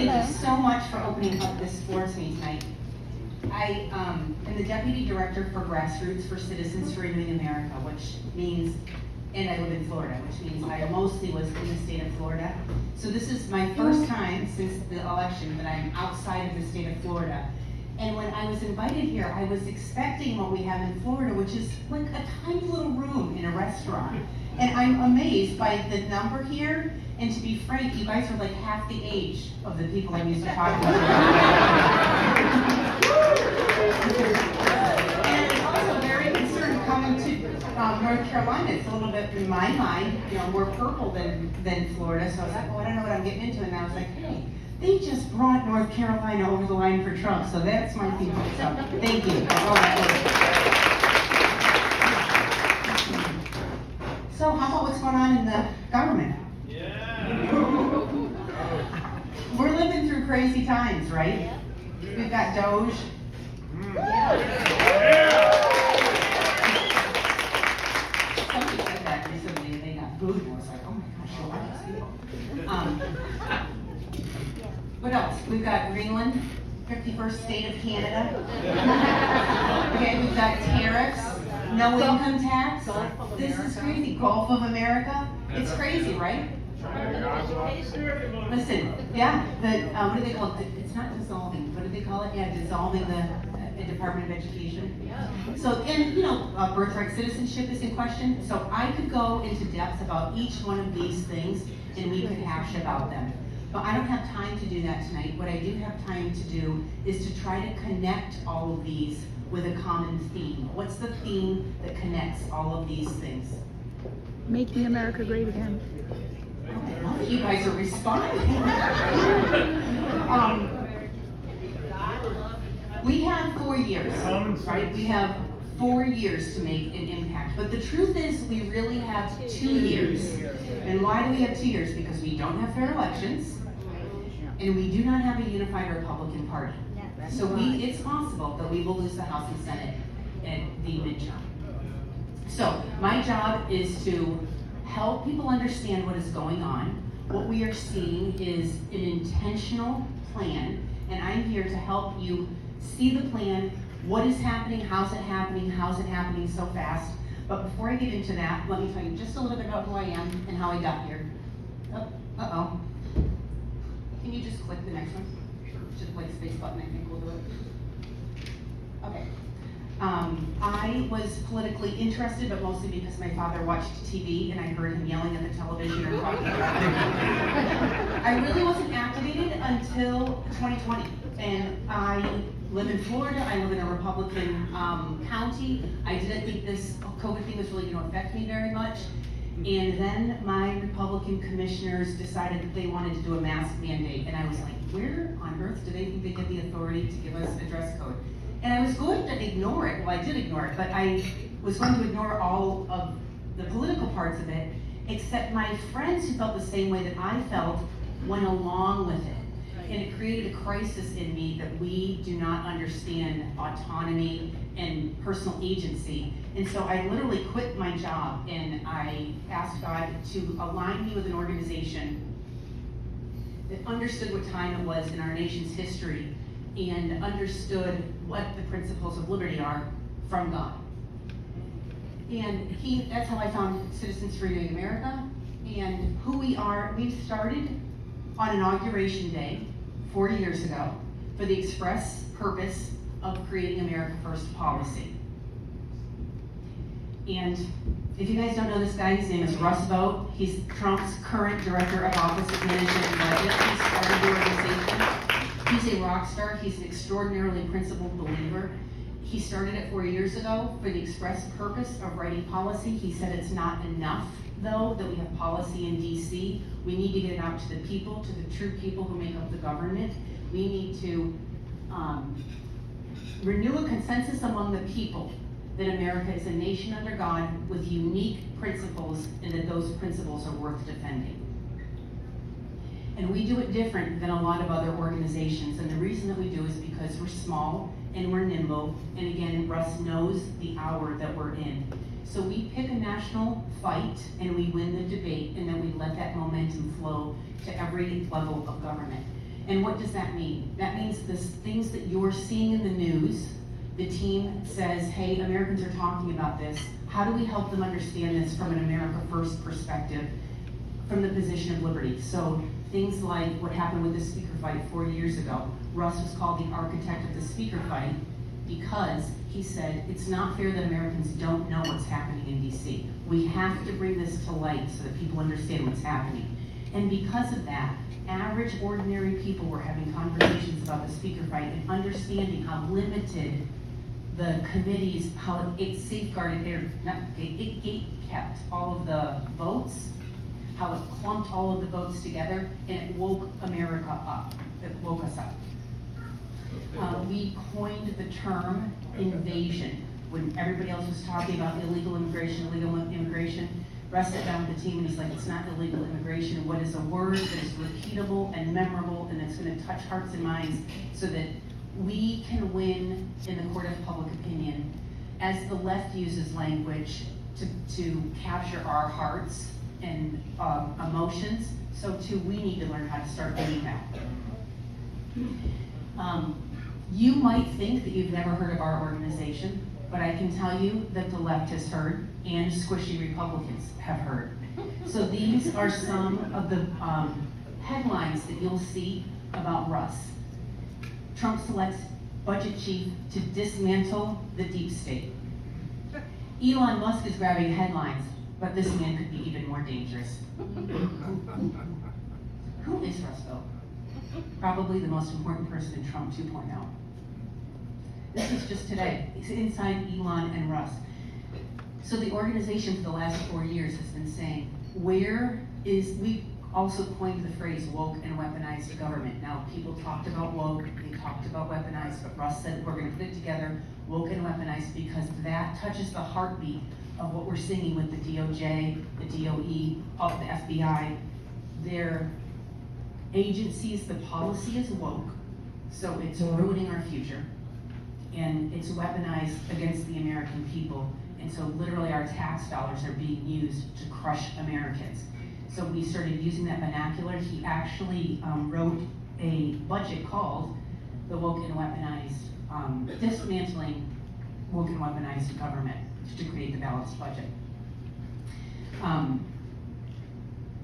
Thank you so much for opening up this floor to me tonight. I am the Deputy Director for Grassroots for Citizens for Renewing America, which means, and I live in Florida, which means I mostly was in the state of Florida. So this is my first time since the election that I'm outside of the state of Florida. And when I was invited here, I was expecting what we have in Florida, which is like a tiny little room in a restaurant. And I'm amazed by the number here. And to be frank, you guys are like half the age of the people I'm used to talking to. And I'm also very concerned coming to North Carolina. It's a little bit, in my mind, more purple than Florida. So I was like, well, I don't know what I'm getting into. And I was like, hey, they just brought North Carolina over the line for Trump. So that's my thinking. So thank you. That's all that was. So how about what's going on in the government? We're living through crazy times, right? We've got Doge. Somebody said that recently and they got booed and I was like, oh my gosh, I like these people. What else? We've got Greenland, 51st state of Canada. Okay, we've got tariffs, no income tax. This is crazy. Gulf of America. It's crazy, right? Listen, yeah, what do they call it? It's not dissolving. What do they call it? Yeah, dissolving the Department of Education. So, and birthright citizenship is in question. So I could go into depth about each one of these things, and we could hash about them. But I don't have time to do that tonight. What I do have time to do is to try to connect all of these with a common theme. What's the theme that connects all of these things? Making America great again. You guys are responding. We have 4 years, right? We have 4 years to make an impact. But the truth is, we really have 2 years. And why do we have 2 years? Because we don't have fair elections, and we do not have a unified Republican Party. So it's possible that we will lose the House and Senate at the midterm. So my job is to help people understand what is going on. What we are seeing is an intentional plan, and I'm here to help you see the plan, what is happening, how's it happening so fast. But before I get into that, let me tell you just a little bit about who I am and how I got here. Uh-oh. Can you just click the next one? Just click space button, I think we'll do it. Okay. I was politically interested, but mostly because my father watched TV and I heard him yelling at the television or talking about it. I really wasn't activated until 2020. And I live in Florida, I live in a Republican county. I didn't think this COVID thing was really going to affect me very much. And then my Republican commissioners decided that they wanted to do a mask mandate. And I was like, where on earth do they think they get the authority to give us a dress code? And I was going to ignore it. Well, I did ignore it, but I was going to ignore all of the political parts of it, except my friends who felt the same way that I felt went along with it. And it created a crisis in me that we do not understand autonomy and personal agency. And so I literally quit my job and I asked God to align me with an organization that understood what time it was in our nation's history and understood what the principles of liberty are from God. And that's how I found Citizens for Renewing America. And who we are, we started on Inauguration Day 4 years ago for the express purpose of creating America First policy. And if you guys don't know this guy, his name is Russ Vought. He's Trump's current Director of Office of Management and Budget. He started the organization. He's a rock star. He's an extraordinarily principled believer. He started it 4 years ago for the express purpose of writing policy. He said it's not enough, though, that we have policy in DC. We need to get it out to the people, to the true people who make up the government. We need to renew a consensus among the people that America is a nation under God with unique principles and that those principles are worth defending. And we do it different than a lot of other organizations. And the reason that we do is because we're small and we're nimble. And again, Russ knows the hour that we're in. So we pick a national fight and we win the debate, and then we let that momentum flow to every level of government. And what does that mean? That means the things that you're seeing in the news, the team says, hey, Americans are talking about this. How do we help them understand this from an America First perspective, from the position of liberty? So things like what happened with the speaker fight 4 years ago. Russ was called the architect of the speaker fight because he said, it's not fair that Americans don't know what's happening in DC. We have to bring this to light so that people understand what's happening. And because of that, average, ordinary people were having conversations about the speaker fight and understanding how limited the committees, how it safeguarded it gate kept all of the votes, how it clumped all of the votes together, and it woke America up. It woke us up. We coined the term invasion. When everybody else was talking about illegal immigration, Russ sat down with the team and he's like, it's not illegal immigration. What is a word that is repeatable and memorable and that's going to touch hearts and minds so that we can win in the court of public opinion as the left uses language to capture our hearts and emotions, so too we need to learn how to start doing that. You might think that you've never heard of our organization, but I can tell you that the left has heard and squishy Republicans have heard. So these are some of the headlines that you'll see about Russ. Trump selects budget chief to dismantle the deep state. Elon Musk is grabbing headlines, but this man could be even more dangerous. Who is Russ though? Probably the most important person in Trump 2.0. This is just today. It's inside Elon and Russ. So the organization for the last 4 years has been saying, we also coined the phrase woke and weaponized government. Now, people talked about woke, they talked about weaponized, but Russ said we're going to put it together, woke and weaponized, because that touches the heartbeat of what we're seeing with the DOJ, the DOE, of the FBI. Their agencies, the policy is woke, so it's ruining our future, and it's weaponized against the American people, and so literally our tax dollars are being used to crush Americans. So we started using that vernacular. He actually wrote a budget called the Woke and Weaponized, Dismantling Woke and Weaponized Government to create the balanced budget.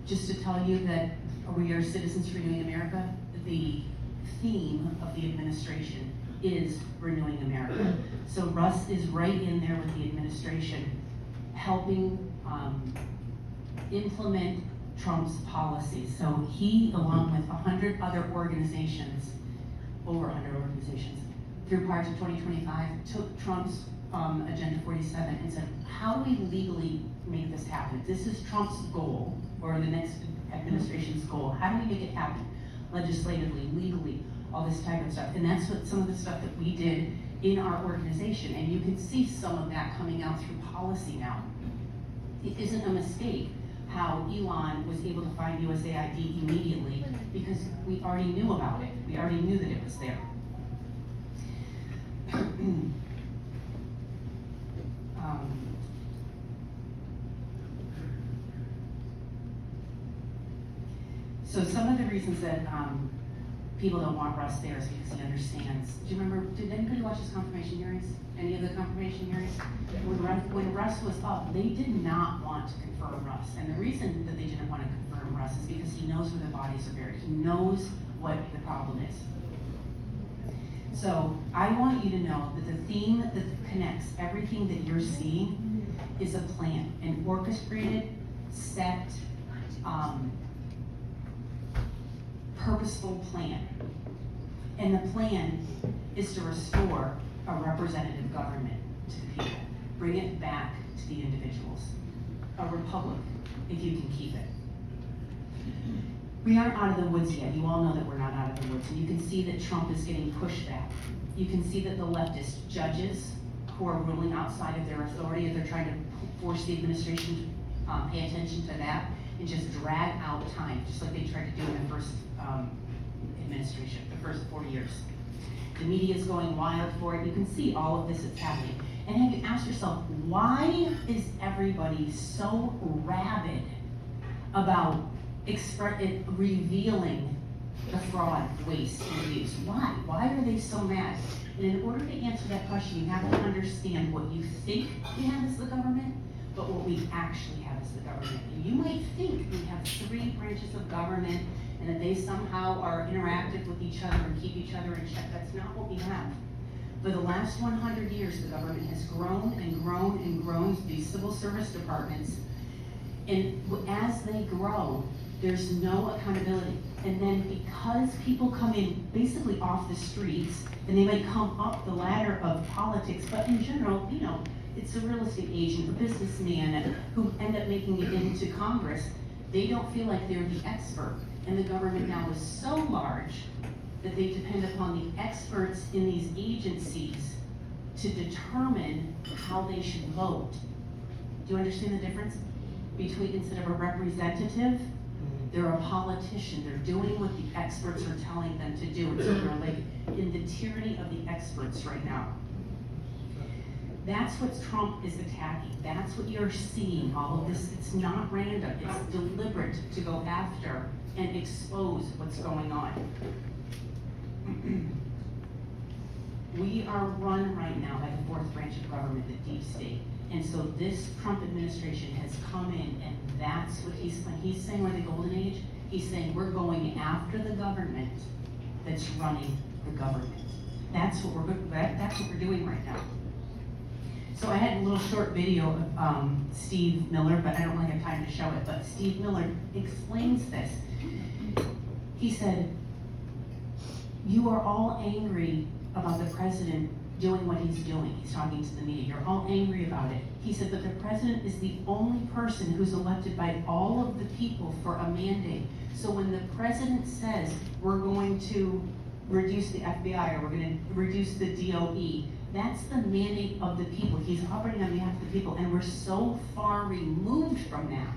Just to tell you that we are Citizens Renewing America, the theme of the administration is renewing America. So Russ is right in there with the administration, helping implement Trump's policies. So he, along with 100 other organizations, over 100 organizations, through parts of 2025, took Trump's Agenda 47 and said, how do we legally make this happen? This is Trump's goal, or the next administration's goal. How do we make it happen? Legislatively, legally, all this type of stuff. And that's what some of the stuff that we did in our organization. And you can see some of that coming out through policy now. It isn't a mistake how Elon was able to find USAID immediately, because we already knew about it. We already knew that it was there. So some of the reasons that people don't want Russ there is because he understands. Do you remember, did anybody watch his confirmation hearings? Any of the confirmation hearings? When Russ was up, they did not want to confirm Russ. And the reason that they didn't want to confirm Russ is because he knows where the bodies are buried. He knows what the problem is. So I want you to know that the theme that connects everything that you're seeing is a plan, an orchestrated, set, purposeful plan. And the plan is to restore a representative government to the people. Bring it back to the individuals. A republic, if you can keep it. We aren't out of the woods yet. You all know that we're not out of the woods. And you can see that Trump is getting pushed back. You can see that the leftist judges who are ruling outside of their authority, they're trying to force the administration to pay attention to that and just drag out time, just like they tried to do in the first administration, the first 4 years. The media is going wild for it. You can see all of this is happening. And have you asked yourself, why is everybody so rabid about revealing the fraud, waste, and abuse. Why? Why are they so mad? And in order to answer that question, you have to understand what you think we have as the government, but what we actually have as the government. And you might think we have 3 branches of government and that they somehow are interactive with each other and keep each other in check. That's not what we have. For the last 100 years, the government has grown and grown and grown, these civil service departments, and as they grow, there's no accountability. And then because people come in basically off the streets, and they might come up the ladder of politics, but in general, you know, it's a real estate agent, a businessman who end up making it into Congress, they don't feel like they're the expert. And the government now is so large that they depend upon the experts in these agencies to determine how they should vote. Do you understand the difference? Between, instead of a representative, they're a politician. They're doing what the experts are telling them to do. And so they're like in the tyranny of the experts right now. That's what Trump is attacking. That's what you're seeing, all of this. It's not random. It's deliberate to go after and expose what's going on. We are run right now by the 4th branch of government, the deep state. And so this Trump administration has come in, and that's what he's saying we're the golden age. He's saying we're going after the government that's running the government. That's what we're doing right now. So I had a little short video of Steve Miller, but I don't really have time to show it. But Steve Miller explains this. He said, "You are all angry about the president doing what he's doing." He's talking to the media. "You're all angry about it." He said, "But the president is the only person who's elected by all of the people for a mandate. So when the president says we're going to reduce the FBI or we're going to reduce the DOE, that's the mandate of the people. He's operating on behalf of the people. And we're so far removed from that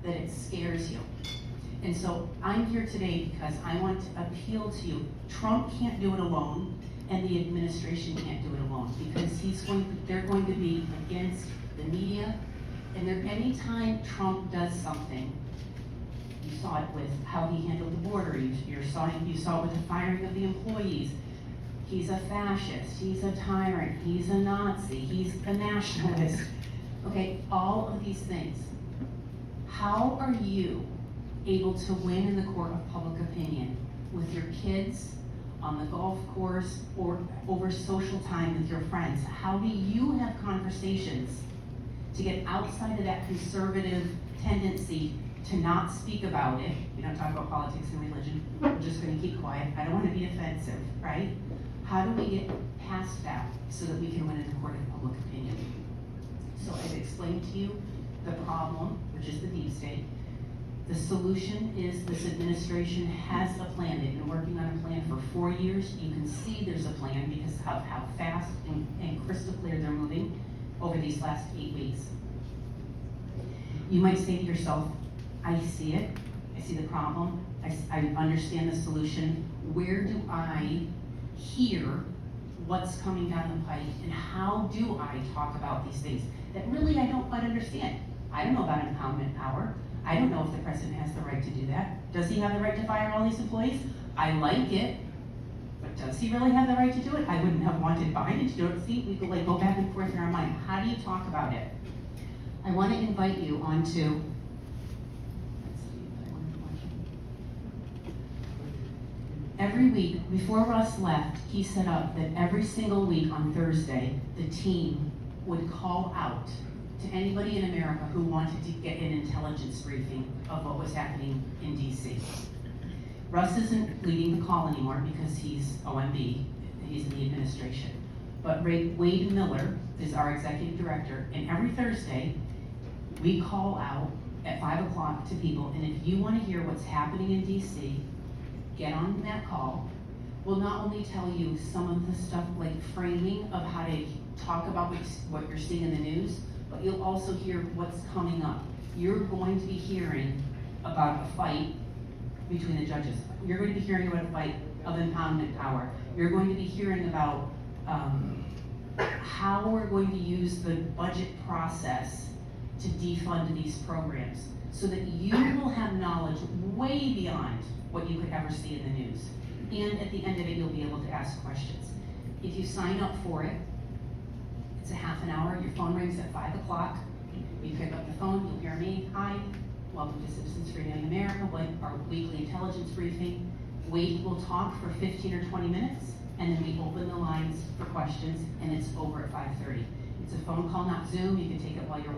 that it scares you." And so I'm here today because I want to appeal to you. Trump can't do it alone, and the administration can't do it alone, because they're going to be against the media. And anytime Trump does something, you saw it with how he handled the border, you saw it with the firing of the employees. He's a fascist, he's a tyrant, he's a Nazi, he's a nationalist. Okay, all of these things. How are you able to win in the court of public opinion with your kids, on the golf course, or over social time with your friends? How do you have conversations to get outside of that conservative tendency to not speak about it? We don't talk about politics and religion. We're just going to keep quiet. I don't want to be offensive, right? How do we get past that so that we can win in the court of public opinion? So I've explained to you the problem, which is the deep state. The solution is this administration has a plan. They've been working on a plan for 4 years. You can see there's a plan because of how fast and crystal clear they're moving over these last 8 weeks. You might say to yourself, I see it. I see the problem. I understand the solution. Where do I hear what's coming down the pike, and how do I talk about these things that really I don't quite understand? I don't know about impoundment power. I don't know if the president has the right to do that. Does he have the right to fire all these employees? I like it, but does he really have the right to do it? I wouldn't have wanted Biden to do it. See, we could go back and forth in our mind. How do you talk about it? I want to invite you onto, every week, before Russ left, he set up that every single week on Thursday, the team would call out to anybody in America who wanted to get an intelligence briefing of what was happening in DC. Russ isn't leading the call anymore because he's OMB, he's in the administration. But Wade Miller is our executive director, and every Thursday, we call out at 5 o'clock to people, and if you want to hear what's happening in DC, get on that call. We'll not only tell you some of the stuff like framing of how to talk about what you're seeing in the news, but you'll also hear what's coming up. You're going to be hearing about a fight between the judges. You're going to be hearing about a fight of impoundment power. You're going to be hearing about how we're going to use the budget process to defund these programs. so that you will have knowledge way beyond what you could ever see in the news. And at the end of it, you'll be able to ask questions. If you sign up for it, it's a half an hour, your phone rings at 5 o'clock, you pick up the phone, you'll hear me, hi, welcome to Citizens for Renewing America, our weekly intelligence briefing. We'll talk for 15 or 20 minutes, and then we open the lines for questions, and it's over at 5:30. It's a phone call, not Zoom, you can take it while you're walking.